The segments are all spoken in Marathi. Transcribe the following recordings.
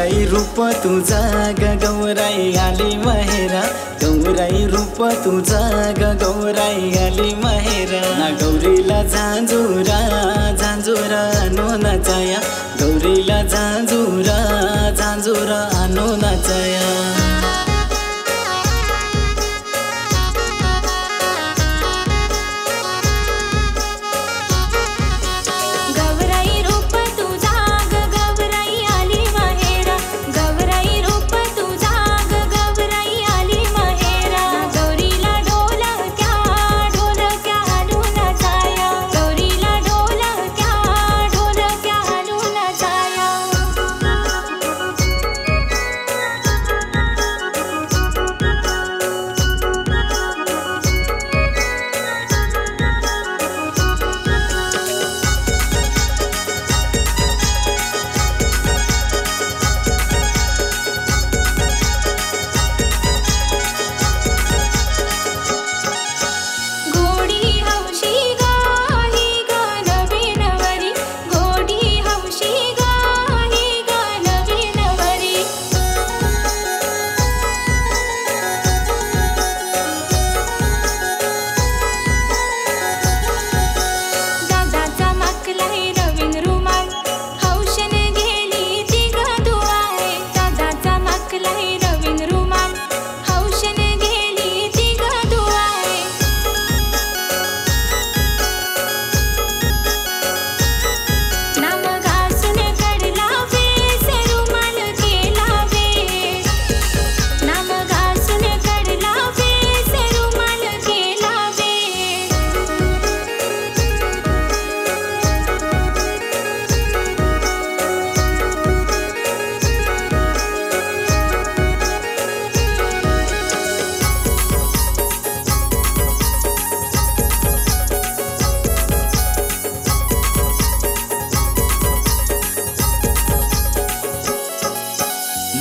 गौराई रूप तुझा ग गौराई आली माहेरा, गौराई रूप तुझा ग गौराई आली माहेरा। ना गौरीला झांजुरा झांजुरा आणू नाचाया, गौरीला झांजुरा झांजुरा आणू नाचाया।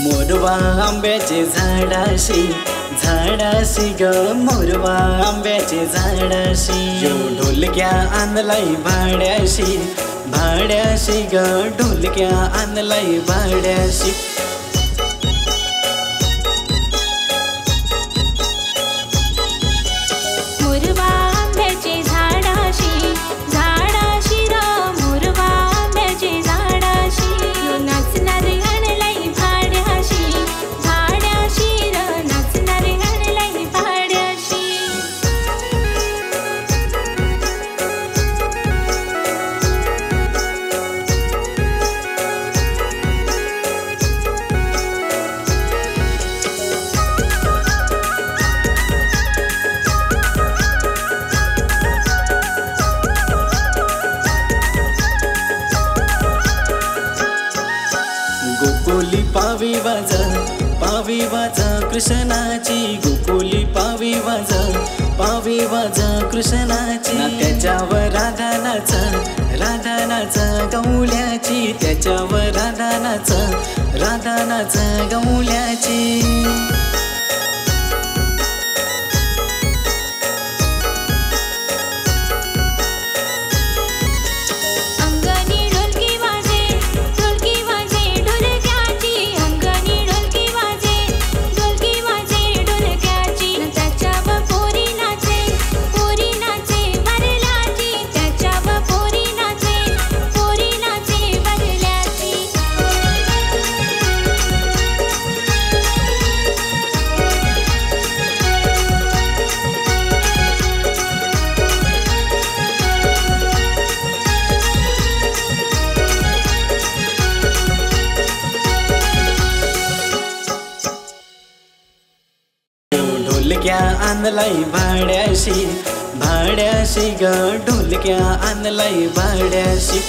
मोरवा आंब्याचे झाडाशी झाडाशी ग मोरवा आंब्याचे झाडाशी, यो ढोलक्या आणलाई भाड्याशी भाड्याशी ग ढोलक्या आणलाई भाड्याशी। गोकुली पावी वाजा कृष्णाची, गोकुली पावी वाजा कृष्णाची। त्याच्यावर राधा नाच गवल्याची, त्याच्यावर राधा नाच गवल्याची। ढोलक्या आणलाई भाड्याशी भाड्याशी ग ढोलक्या आणलाई भाड्याशी।